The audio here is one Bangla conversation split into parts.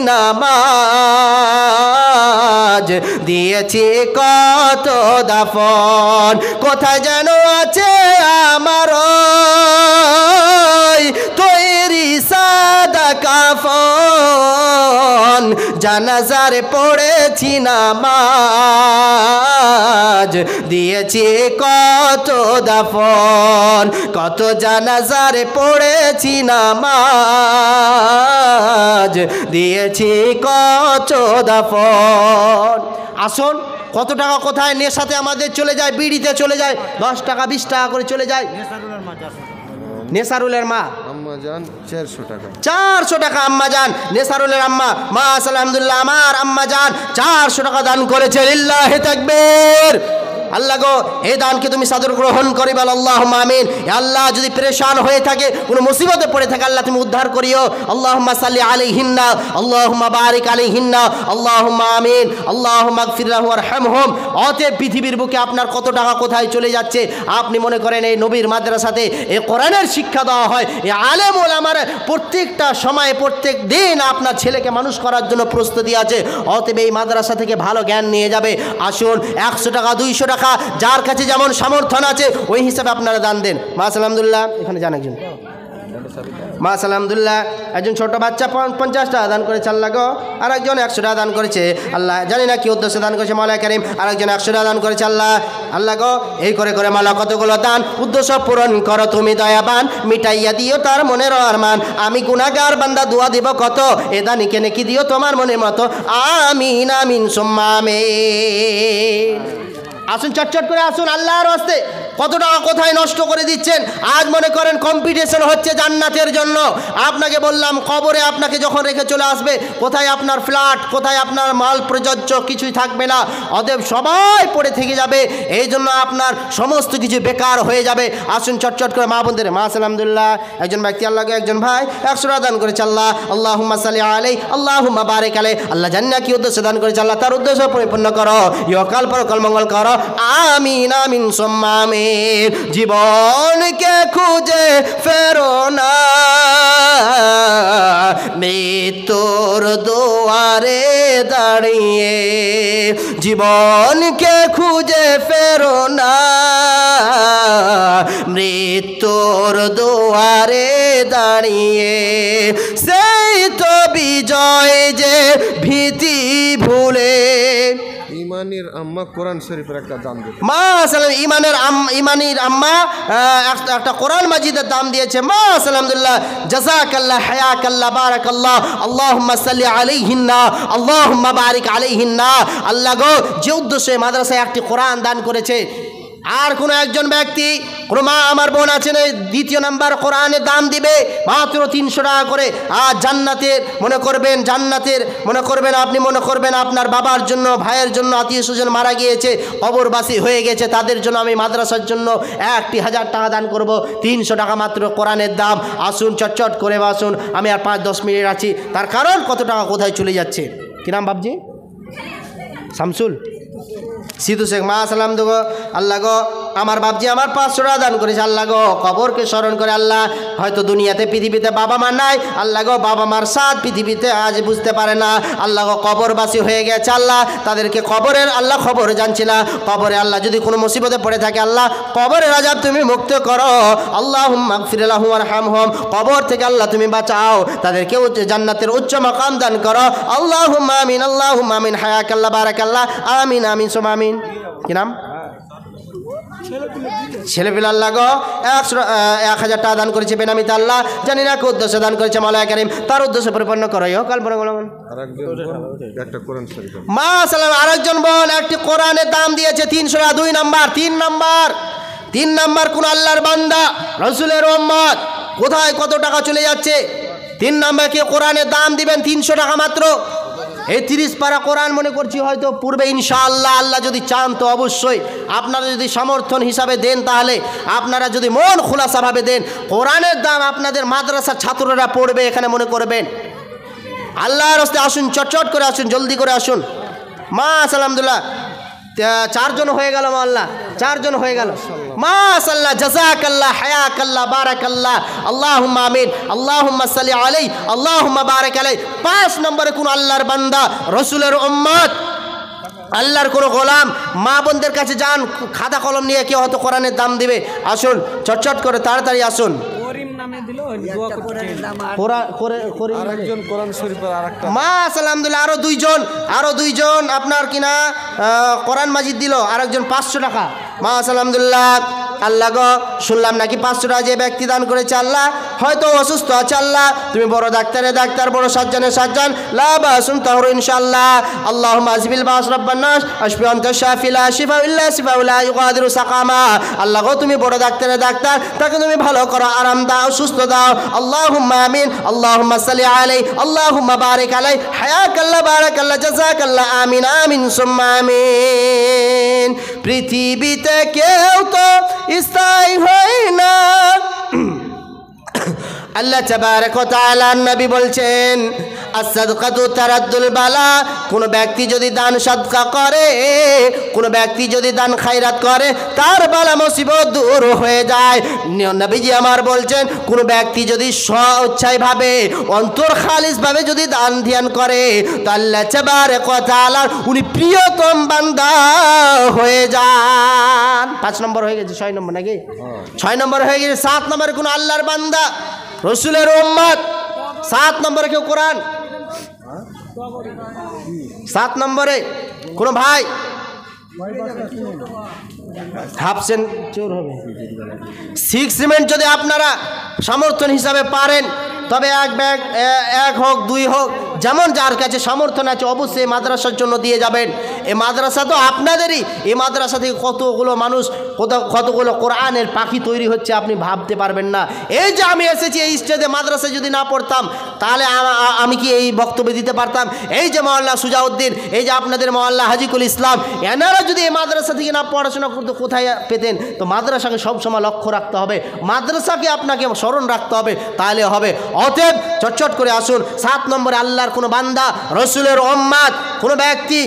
নামাজ, দিয়েছি কত দাফন, কোথায় যেন আছে আমার তৈরি সাদা কাফন, জানাজার পড়েছি নামাজ, দিয়েছি কত দাফন, কত জানাজার পড়েছি নামাজ, দিয়েছি কত দাফন। আসুন, কত টাকা কোথায় নেশাতে আমাদের চলে যায়, বিড়িতে চলে যায়, 10 টাকা 20 টাকা করে চলে যায়। নেসারুলের মা আম্মা জান 400 টাকা, 400 টাকা আম্মা জান, নেসারুলের আম্মা মা আলহামদুলিল্লাহ আমার আম্মা জান 400 টাকা দান করেছে। লিল্লাহি তাকবীর। আল্লাহ গো, এই দানকে তুমি সাদর গ্রহণ করি, বল আল্লাহুম্মা আমিন। আল্লাহ যদি পেরেশান হয়ে থাকে, কোনো মুসিবতে পড়ে থাকে, আল্লাহ তুমি উদ্ধার করিও। আল্লাহুম্মা সাল্লি আলাইহিন্না, আল্লাহুম্মা বারিক আলাইহিন্না, আল্লাহুম্মা আমিন, আল্লাহুম্মা আগফির লাহু ওয়ারহামহুম। অতএব পৃথিবীর বুকে আপনার কত টাকা কোথায় চলে যাচ্ছে? আপনি মনে করেন এই নবীর মাদ্রাসাতে এই কোরআনের শিক্ষা দেওয়া হয়, এই আলেম ওলামারা প্রত্যেকটা সময়ে প্রত্যেক দিন আপনার ছেলেকে মানুষ করার জন্য প্রস্তুতি আছে। অতএব এই মাদ্রাসা থেকে ভালো জ্ঞান নিয়ে যাবে। আসুন, 100 টাকা 200 টাকা যার কাছে যেমন সমর্থন আছে ওই হিসাবে আপনারা দান দেন। মা আলহামদুলিল্লাহ, এখানে যান একজন মা আলহামদুলিল্লাহ, একজন ছোট বাচ্চা 50 টাকা দান করেছে আল্লাহ গো, আর একজন 100 টাকা দান করেছে আল্লাহ, জানি না কি উদ্দেশ্যে দান করেছে মাওলা কারীম, আর একজন 100 টাকা দান করেছে আল্লাহ। আল্লাহ গো, এই করে করে মালা কতগুলো দান, উদ্দেশ্য পূরণ করো তুমি দয়াবান, মিটাইয়া দিও তার মনের আরমান, আমি গুনাহগার বান্দা দোয়া দিব কত, এ দানিকে নেকি দিও তোমার মনের মতো, আমিন আমিন সুম্মা আমিন। আসুন, চটচট করে আসুন, আল্লাহর হস্তে কত টাকা কোথায় নষ্ট করে দিচ্ছেন। আজ মনে করেন কম্পিটিশন হচ্ছে জান্নাতের জন্য। আপনাকে বললাম কবরে আপনাকে যখন রেখে চলে আসবে, কোথায় আপনার ফ্ল্যাট, কোথায় আপনার মাল প্রযোজ্য, কিছুই থাকবে না। অতএব সবাই পড়ে থেকে যাবে, এই জন্য আপনার সমস্ত কিছু বেকার হয়ে যাবে। আসুন চটচট করে মা বোনদের, মা আলহামদুলিল্লাহ, একজন ব্যক্তি আল্লাহকে, একজন ভাই 100 টাকা দান করেছে আল্লাহ, আল্লাহুম্মা সাল্লি আলাইহি, আল্লাহুম্মা বারিক আলাইহি। আল্লাহ জানি না কি উদ্দেশ্যে দান করেছে আল্লাহ, তার উদ্দেশ্য পরিপূর্ণ করো, ইহকাল পরকাল মঙ্গল করো, আমিন আমিন সুম্মা আমিন। জীবনকে খুঁজে ফেরো না, মৃত্যুর দুয়ারে দাঁড়িয়ে, জীবনকে খুঁজে ফেরো না, মৃত্যুর দুয়ারে দাঁড়িয়ে, সেই তো বিজয় যে ভীতি ভুলে। ইমানের আম্মা কোরআন শরীফের একটা দাম দিয়েছে মা সালাম, ইমানির আম্মা একটা কোরআন মাজিদের দাম দিয়েছে। মা আলহামদুলিল্লাহ, জাযাকাল্লাহ, হায়াকাল্লাহ, বারাকাল্লাহ, আল্লাহুম্মা সাল্লি আলাইহিন্না, আল্লাহুম্মা বারিক আলাইহিন্না। আল্লাহ গো, যে উদ্দেশ্যে মাদ্রাসায় একটি কোরআন দান করেছে, আর কোনো একজন ব্যক্তি, কোনো মা আমার বোন আছেন, দ্বিতীয় নাম্বার কোরআনের দাম দিবে মাত্র 300 টাকা করে। আর জান্নাতের মনে করবেন, জান্নাতের মনে করবেন, আপনি মনে করবেন আপনার বাবার জন্য, ভাইয়ের জন্য, আত্মীয় স্বজন মারা গিয়েছে, কবরবাসী হয়ে গেছে, তাদের জন্য আমি মাদ্রাসার জন্য 1000 টাকা দান করব। 300 টাকা মাত্র কোরআনের দাম। আসুন চটচট করে আসুন, আমি আর 5-10 মিনিট আছি। তার কারণ কত টাকা কোথায় চলে যাচ্ছে। কি নাম বাবজি? শামসুল সিধু শেখ। মা সালাম দেবো আল্লাহ গো, আমার বাপজি আমার 500 টাকা দান করেছে আল্লাহ গো, কবরকে স্মরণ করে আল্লাহ, হয়তো দুনিয়াতে পৃথিবীতে বাবা মা নাই আল্লাহ গো, বাবা মার সাথ পৃথিবীতে আজ বুঝতে পারে না আল্লাহ গো, কবরবাসী হয়ে গেছে আল্লাহ, তাদেরকে কবরের আল্লাহ খবর জানছি না, কবরে আল্লাহ যদি কোনো মুসিবতে পড়ে থাকে আল্লাহ, কবরের আযাব তুমি মুক্ত করো, আল্লাহুম্মা আগফির লাহু ওয়ারহামহুম, কবর থেকে আল্লাহ তুমি বাঁচাও, তাদেরকে জান্নাতের উচ্চ মাকাম দান করো, আল্লাহুম্মা আমিন, আল্লাহুম্মা আমিন, হায়াকাল্লাহ, বারাকাল্লাহ, আমিন আমিন সুম্মা আমিন। কি নাম? ছেলেপিলে আল্লাহ গো 1000 টাকা দান করেছে বেনামিতে আল্লাহ, জানি না কি উদ্দেশ্যে দান করেছে মাওলা কারীম, তার উদ্দেশ্য পরিপূর্ণ করো। কাল পরে মা সালাম, আরেকজন বোন একটি কোরআনের দাম দিয়েছে 300 টাকা। 2 নাম্বার, 3 নাম্বার কোন আল্লাহর বান্দা, রাসূলের উম্মত, কোথায় কত টাকা চলে যাচ্ছে। 3 নাম্বারকে কোরআনের দাম দিবেন 300 টাকা মাত্র। এই 30 পারা কোরআন মনে করছি হয়তো পূর্বে ইনশাআল্লাহ, আল্লাহ যদি চান তো অবশ্যই আপনারা যদি সমর্থন হিসাবে দেন, তাহলে আপনারা যদি মন খোলাসাভাবে দেন, কোরআনের দাম আপনাদের মাদ্রাসার ছাত্ররা পড়বে এখানে মনে করবেন। আল্লাহর রাস্তায় আসুন, চটচট করে আসুন, জলদি করে আসুন। মা আলহামদুলিল্লাহ 4 জন হয়ে গেল, আল্লাহ চারজন হয়ে গেল মাশাআল্লাহ জাযাকাল্লাহ হায়াকাল্লাহ বারাকাল্লাহ আল্লাহুম্মা আমিন আল্লাহুম্মা সাল্লি আলাইহি আল্লাহুম্মা বারিক আলাইহি 5 নম্বরে কোন আল্লাহর বান্দা রাসূলের উম্মত আল্লাহর কোন গোলাম মা বোনদের কাছে যান খাতা কলম নিয়ে কেউ হয়তো কোরআনের দাম দিবে আসুন চটচট করে তাড়াতাড়ি আসুন আরেকজন কোরআন শরীফের আরেকটা মাশাআল্লাহ আলহামদুলিল্লাহ আরো দুইজন আপনার কিনা কোরআন মাজিদ দিল আরেকজন 500 টাকা মাশাআল্লাহ আলহামদুলিল্লাহ আল্লাহ গো শুনলাম নাকি 500 টাকা যে ব্যক্তি দান করেছে আল্লাহ হয়তো অসুস্থ আছে আল্লাহ তুমি বড় ডাক্তারে ডাক্তার বড় সাজ্জানে সাজ্জান লা বাসুন তাহরু ইনশাআল্লাহ আল্লাহুম্মা আজবিল বাস রাব্বান নাস আশফি আনতা শাফি লা শিফা ইল্লা শিফা লা ইগাদিরু সাকামা আল্লাহ গো তুমি বড় ডাক্তারে ডাক্তার তাকে তুমি ভালো করো আরাম দাও সুস্থ দাও আল্লাহুম্মা আমিন আল্লাহুম্মা সাল্লি আলাইহি আল্লাহুম্মা বারিক আলাইহি হায়াকাল্লাহ বারাকাল্লাহ জাযাকাল্লাহ আমিন আমিন সুম্মা আমিন পৃথিবীতে কেউ তো স্থায়ী হয় না আল্লাহ তাবারক ওয়া তাআলা নবী বলছেন as-সাদকাতু তারাদ্দুল বালা কোন ব্যক্তি যদি দান সদকা করে কোন ব্যক্তি যদি দান খায়রাত করে তার বালা মুসিবত দূর হয়ে যায় নবীজি আমার বলছেন কোন ব্যক্তি যদি স্বেচ্ছায়ভাবে অন্তর খালিস ভাবে যদি দান ধ্যান করে তো আল্লাহ তাবারক ওয়া তাআলা উনি প্রিয়তম বান্দা হয়ে যান 5 নম্বর হয়ে গেছে 6 নম্বর নাকি 6 নম্বর হয়ে গেছে 7 নম্বরে কোন আল্লাহর বান্দা রাসূলের উম্মত 7 নম্বরে কেউ কোরআন 7 নম্বরে কোন ভাই হাফসেন চোর হবে 6 সিমেন্ট যদি আপনারা সমর্থন হিসাবে পারেন তবে এক হোক দুই হোক যেমন যার কাছে সমর্থন আছে অবশ্যই মাদ্রাসার জন্য দিয়ে যাবেন এই মাদ্রাসা তো আপনাদেরই এই মাদ্রাসা থেকে কতগুলো মানুষ কতগুলো কোরআনের পাখি তৈরি হচ্ছে আপনি ভাবতে পারবেন না এই যে আমি এসেছি এই স্টেজে মাদ্রাসায় যদি না পড়তাম তাহলে আমি কি এই বক্তব্য দিতে পারতাম এই যে মহল্লা সুজাউদ্দিন এই যে আপনাদের মহল্লা হাজিকুল ইসলাম এনারা যদি এই মাদ্রাসা থেকে না পড়াশোনা করতে কোথায় পেতেন তো মাদ্রাসাকে সবসময় লক্ষ্য রাখতে হবে মাদ্রাসাকে আপনাকে স্মরণ রাখতে হবে তাহলে হবে অতএব চটচট করে আসুন 7 নম্বরে আল্লাহর কোনো বান্দা রাসূলের উম্মত কোনো ব্যক্তি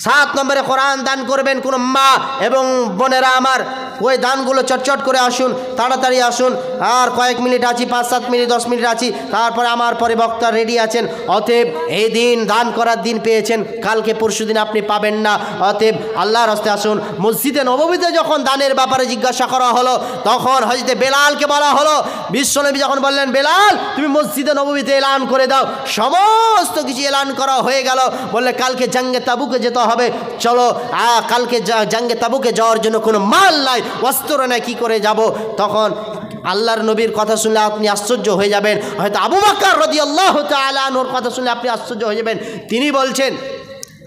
7 নম্বরে কোরআন দান করবেন কোনো মা এবং বোনেরা আমার ওই দানগুলো চটচট করে আসুন তাড়াতাড়ি আসুন আর কয়েক মিনিট আছি 5-7 মিনিট 10 মিনিট আছি তারপরে আমার পরে বক্তা রেডি আছেন অতএব এই দিন দান করার দিন পেয়েছেন কালকে পরশুদিন আপনি পাবেন না অতএব আল্লাহর রাস্তায় আসুন মসজিদে নববীতে যখন দানের ব্যাপারে জিজ্ঞাসা করা হলো তখন হযরত বেলালকে বলা হলো বিশ্বনবী যখন বললেন বেলাল তুমি মসজিদে নববীতে এলান করে দাও সমস্ত কিছু এলান করা হয়ে গেল বললে কালকে জঙ্গে তাবুকে যেতে হবে চলো কালকে জঙ্গে তাবুকে যাওয়ার জন্য কোনো মাল নাই অস্ত্র নাই কি করে যাব তখন আল্লাহর নবীর কথা শুনলে আপনি আশ্চর্য হয়ে যাবেন হয়তো আবু বকর রাদিয়াল্লাহু তাআলা আনহুর কথা শুনলে আপনি আশ্চর্য হয়ে যাবেন তিনি বলছেন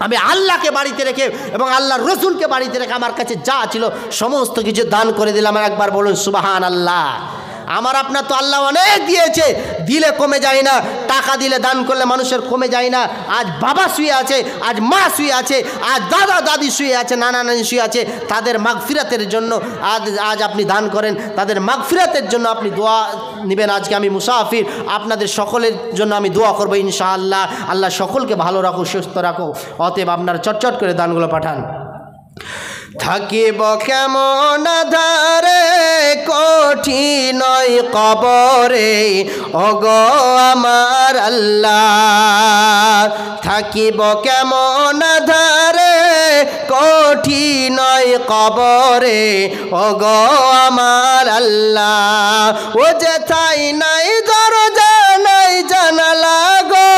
আমি আল্লাহকে বাড়িতে রেখে এবং আল্লাহর রাসূলকে বাড়িতে রেখে আমার কাছে যা ছিল সমস্ত কিছু দান করে দিলাম একবার বলুন সুবহানাল্লাহ আমার আপনার তো আল্লাহ অনেক দিয়েছে দিলে কমে যায় না টাকা দিলে দান করলে মানুষের কমে যায় না আজ বাবা শুয়ে আছে আজ মা শুয়ে আছে আজ দাদা দাদি শুয়ে আছে নানা নানি শুয়ে আছে তাদের মাগফিরাতের জন্য আজ আপনি দান করেন তাদের মাগফিরাতের জন্য আপনি দোয়া নেবেন আজকে আমি মুসাফির আপনাদের সকলের জন্য আমি দোয়া করবো ইনশাআল্লাহ আল্লাহ সকলকে ভালো রাখো সুস্থ রাখো অতএব আপনারা চটচট করে দানগুলো পাঠান থাকিব কেমন ধারে কঠিন কবরে ওগো আমার আল্লাহ থাকিব কেমন ধারে কঠিন কবরে ওগো আমার আল্লাহ ও যেথায় নাই দরজা নাই জানালা গো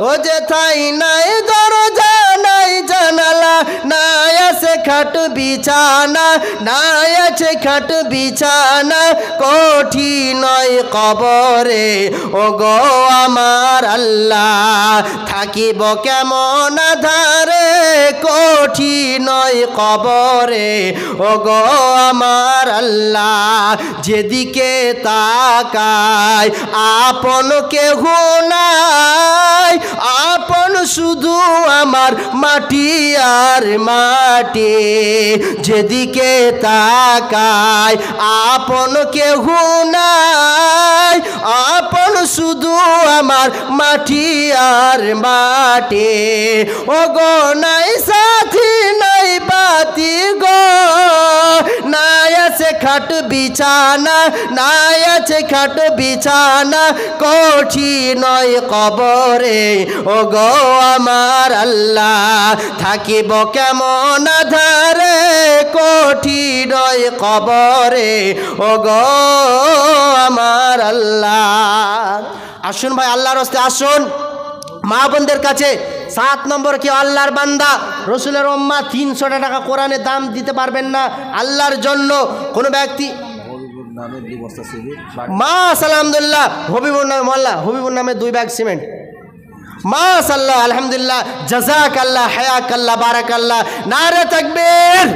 ও যেথায় নাই দরজা নাই জানালা নাই আছে খাট বিছানা নাই আছে খাট বিছানা কঠিন কবরে ও গো আমার আল্লাহ থাকিব কেমন ধারে কঠিন কবরে ও গো আমার আল্লাহ যেদিকে তাকায় আপন কেহ নাই আপন শুধু আমার মাটি আর মাটি যেদিকে তাকায় আপন কেহ নাই আপন শুধু আমার মাটি আর মাটি ও গো নাই সাথী নাই বা রাতি গো, নাই আছে খাট বিছানা, নাই আছে খাট বিছানা, কঠিন নয় কবরে ও গো আমার আল্লাহ, থাকিব কেমন ধারে কঠিন নয় কবরে ও গো আমার আল্লাহ। আসুন ভাই, আল্লাহর রাস্তায় আসুন। মা বোনদের কাছে 7 নম্বর, কেউ আল্লাহর বান্দা রসুলের উম্মাহ 300 টাকা কোরআনের দাম দিতে পারবেন না আল্লাহর জন্য। কোনো ব্যক্তি মাশাআল্লাহ, হবিবুর নামে মোল্লা, হবিবুর নামে 2 ব্যাগ সিমেন্ট, মাশাআল্লাহ, আলহামদুলিল্লাহ, জাযাকাল্লাহ, হায়াকাল্লাহ, বারাকাল্লাহ, নারে তাকবীর।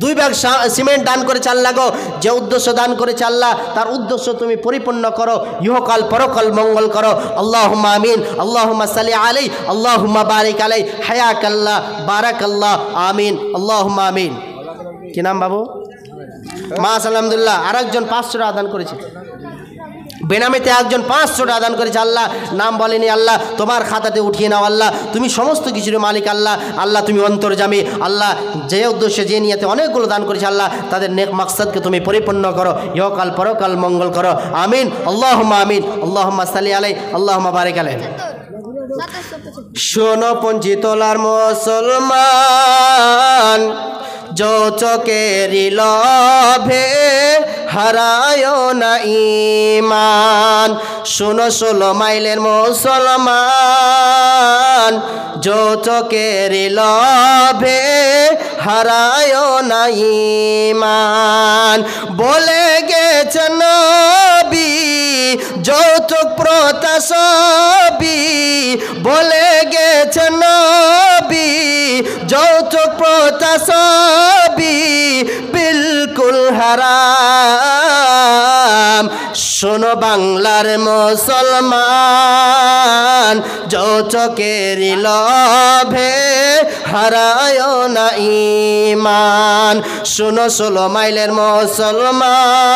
2 ব্যাগ সিমেন্ট দান করেছে আল্লাহ গো। যে উদ্দেশ্য দান করেছে আল্লাহ, তার উদ্দেশ্য তুমি পরিপূর্ণ করো, ইহকাল পরকাল মঙ্গল করো। আল্লাহুম্মা আমিন, আল্লাহুম্মা সাল্লি আলাইহি, আল্লাহুম্মা বারিক আলাইহি, হায়াকাল্লাহ, বারাকাল্লাহ, আমিন, আল্লাহুম্মা আমিন। কি নাম বাবু? মাশাআল্লাহ, আলহামদুলিল্লাহ। আরেকজন 500 টাকা দান করেছে, বেনামিতে একজন 500 টাকা দান করেছে। আল্লাহ নাম বলেনি, আল্লাহ তোমার খাতাতে উঠিয়ে নাও আল্লাহ, তুমি সমস্ত কিছুর মালিক আল্লাহ, আল্লাহ তুমি অন্তর্যামী আল্লাহ। যে উদ্দেশ্যে যে নিয়তে অনেকগুলো দান করেছে আল্লাহ, তাদের নেক মাকসাদকে তুমি পরিপূর্ণ করো, ইহকাল পরকাল মঙ্গল করো, আমিন, আল্লাহুম্মা আমিন, আল্লাহুম্মা সাল্লি আলাইহি, আল্লাহুম্মা বারিক আলাইহি। শোনো পঞ্চিতলার মুসলমান, যৌচকেরি লোভে হারায় না ঈমান। শোনো 16 মাইলের মুসলমান, যৌচকেরি লোভে হারায় না ঈমান। বলে গেছেন নবী যৌতুক প্রথা সবই, বলে গেছেন নবী যৌতুক প্রথা সবই বিলকুল হারাম। শোনো বাংলার মুসলমান, যৌতুকেরি লোভে হারায় না ঈমান। শোনো 16 মাইলের মুসলমান,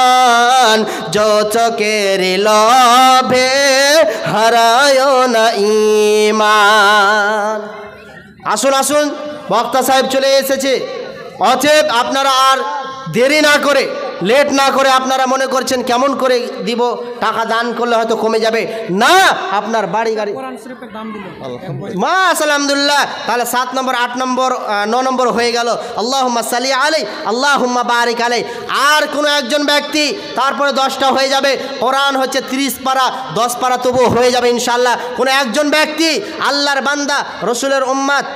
যৌতুকেরি লোভে হারায় না ঈমান। আসুন আসুন, বক্তা সাহেব চলে এসেছে। অতএব আপনারা আর দেরি না করে, লেট না করে, আপনারা মনে করছেন কেমন করে দিব, টাকা দান করলে হয়তো কমে যাবে, না, আপনার বাড়ি গাড়ি মাশাআল্লাহ, আলহামদুলিল্লাহ। তাহলে 7 নম্বর, 8 নম্বর, 9 নম্বর হয়ে গেল। আল্লাহুম্মা সাল্লি আলাইহি, আল্লাহুম্মা বারিক আলাইহি। আর কোনো একজন ব্যক্তি, তারপরে 10টা হয়ে যাবে। কোরআন হচ্ছে 30 পারা, 10 পারা তবু হয়ে যাবে ইনশাআল্লাহ। কোনো একজন ব্যক্তি আল্লাহর বান্দা রসুলের উম্মাত,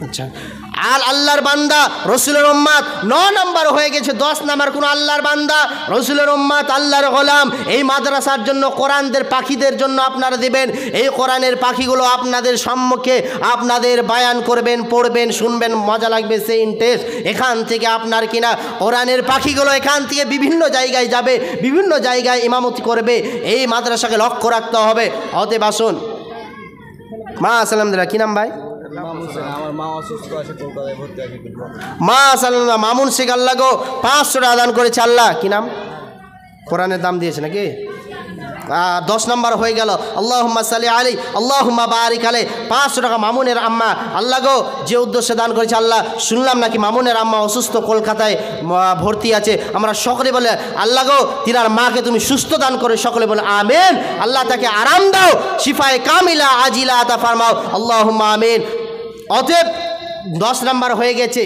আচ্ছা, আর আল্লাহর বান্দা রসুলের উম্মাত 9 নম্বর হয়ে গেছে। 10 নম্বর কোন আল্লাহর বান্দা রসুলের উম্মাত, আল্লাহর গোলাম। এই মাদ্রাসার জন্য কোরআনদের পাখিদের জন্য আপনারা দিবেন। এই কোরআনের পাখিগুলো আপনাদের সম্মুখে আপনাদের বায়ান করবেন, পড়বেন, শুনবেন, মজা লাগবে, সেই ইন্টারেস্ট। এখান থেকে আপনার কিনা কোরআনের পাখিগুলো এখান থেকে বিভিন্ন জায়গায় যাবে, বিভিন্ন জায়গায় ইমামতি করবে। এই মাদ্রাসাকে লক্ষ্য রাখতে হবে। অতএব আসুন। মাশাআল্লাহ, কি নাম ভাই? মাশাআল্লাহ, মামুন শেখ। আল্লাহ গো 500 টাকা দান করেছে আল্লাহ। কি নাম? কোরআনের দাম দিয়েছে নাকি? 10 নম্বর হয়ে গেল। আল্লাহুম্মা সাল্লি আলাইহি, আল্লাহুম্মা বারিক আলাইহি। 500 টাকা মামুনের আম্মা। আল্লাহ গো যে উদ্দেশ্যে দান করেছে আল্লাহ, শুনলাম নাকি মামুনের আম্মা অসুস্থ, কলকাতায় ভর্তি আছে। আমরা সকলে বলে আল্লাহ গো তিনার মাকে তুমি সুস্থ দান করে, সকলে বলে আমিন। আল্লাহ তাকে আরাম দাও, শিফায়ে কামিলা আজিলা আতা ফরমাও, আল্লাহুম্মা আমিন। অতএব 10 নম্বর হয়ে গেছে।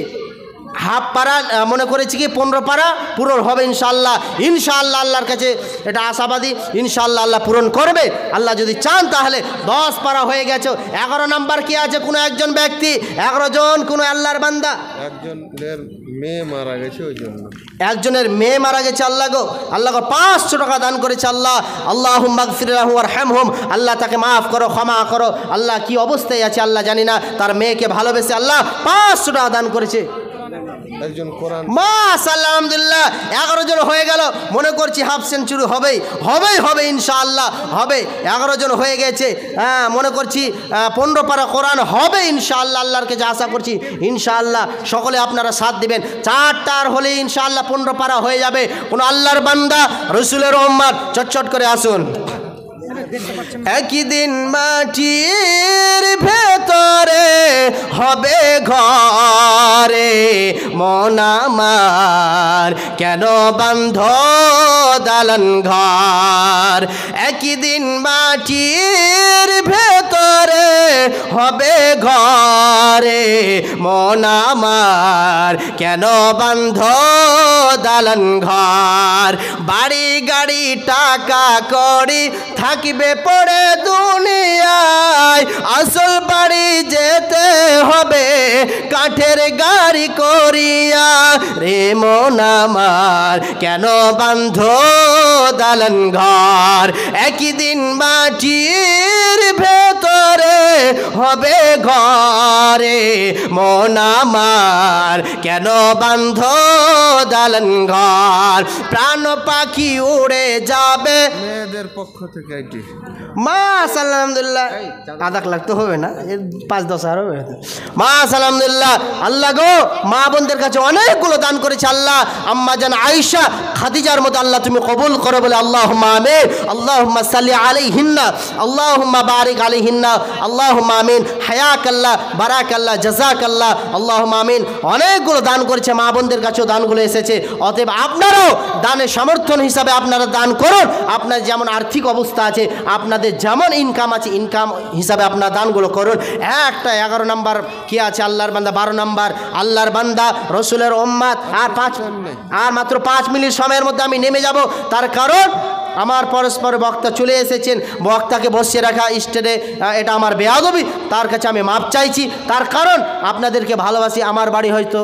হাফ পারা মনে করেছি কি 15 পারা পূরণ হবে ইনশাআল্লাহ। ইনশাআল্লাহ আল্লাহর কাছে এটা আশাবাদী, ইনশাআল্লাহ আল্লাহ পূরণ করবে আল্লাহ যদি চান। তাহলে 10 পারা হয়ে গেছে। 11 নাম্বার কি আছে? কোনো একজন ব্যক্তি, 11 জন কোনো আল্লাহর বান্দা, একজনের মেয়ে মারা গেছে, ওই জন্য একজনের মেয়ে মারা গেছে। আল্লাহ গো 500 টাকা দান করেছে আল্লাহ। আল্লাহুম্মা গফির লাহু ওয়ারহামহুম, আল্লাহ তাকে মাফ করো, ক্ষমা করো। আল্লাহ কি অবস্থায় আছে আল্লাহ জানি না, তার মেয়েকে ভালোবেসে আল্লাহ 500 টাকা দান করেছে। একজন কোরআন মাশাআল্লাহ, আলহামদুলিল্লাহ। 11 জন হয়ে গেল। মনে করছি হাফ সেঞ্চুরি হবে ইনশাআল্লাহ, হবে। 11 জন হয়ে গেছে। হ্যাঁ, মনে করছি 15 পারা কোরআন হবে ইনশাআল্লাহ। আল্লাহর কাছে আশা করছি ইনশাআল্লাহ। সকলে আপনারা সাথ দিবেন। 4টার হলে ইনশাআল্লাহ 15 পারা হয়ে যাবে। কোন আল্লাহর বান্দা রসুলের উম্মত চটচট করে আসুন। একদিন মাটির ভেতরে হবে ঘরে, মন আমার কেন বান্ধ দালান ঘর। একদিন মাটির ভেতরে হবে ঘরে, মন আমার কেন বান্ধ দালান ঘর। বাড়ি গাড়ি টাকা করি থাকিবে পড়ে দুনিয়ায়, আসল বাড়ি যেতে হবে কাঠের গাড়ি করিয়া। রে মন আমার কেন বান্ধ দালান ঘর, একদিন মাটির ভেতরে হবে ঘরে, মন আমার কেন বান্ধ দালান ঘর। প্রাণ পাখি উড়ে যাবে মেয়েদের পক্ষ থেকে এটি মাশাআল্লাহ, আলহামদুলিল্লাহ। আধা লাখ তো হবে না, 5-10 হাজার হবে। মাশাআল্লাহ, আলহামদুলিল্লাহ। আল্লাহ গো, মা বোনদের কাছে অনেকগুলো দান করেছে আল্লাহ। আম্মা জান আয়েশা, খাদিজার মতো আল্লাহ তুমি কবুল করো বলে আল্লাহুম্মা আমিন। আল্লাহুম্মা সাল্লি আলাইহিন্না, আল্লাহুম্মা বারিক আলাইহিন্না, আল্লাহুম্মা আমিন। হায়াকাল্লাহ, বারাকাল্লাহ, জাযাকাল্লাহ, আল্লাহুম্মা আমিন। অনেকগুলো দান করেছে, মা বোনদের কাছেও দানগুলো এসেছে। অতএব আপনারাও দানের সমর্থন হিসাবে আপনারা দান করুন। আপনার যেমন আর্থিক অবস্থা আছে, আপনাদের যেমন ইনকাম আছে, ইনকাম হিসাবে আপনার দানগুলো করুন। একটা 11 নাম্বার কি আছে, আল্লাহর বান্দা 12 নাম্বার, আল্লাহর বান্দা রসুলের উম্মত। আর মাত্র 5 মিনিট সময়ের মধ্যে আমি নেমে যাব। তার কারণ আমার পরস্পর বক্তা চলে এসেছেন, বক্তাকে বসিয়ে রাখা স্টেজে এটা আমার বেয়াদবি। তার কাছে আমি মাপ চাইছি, তার কারণ আপনাদেরকে ভালোবাসি। আমার বাড়ি হয়তো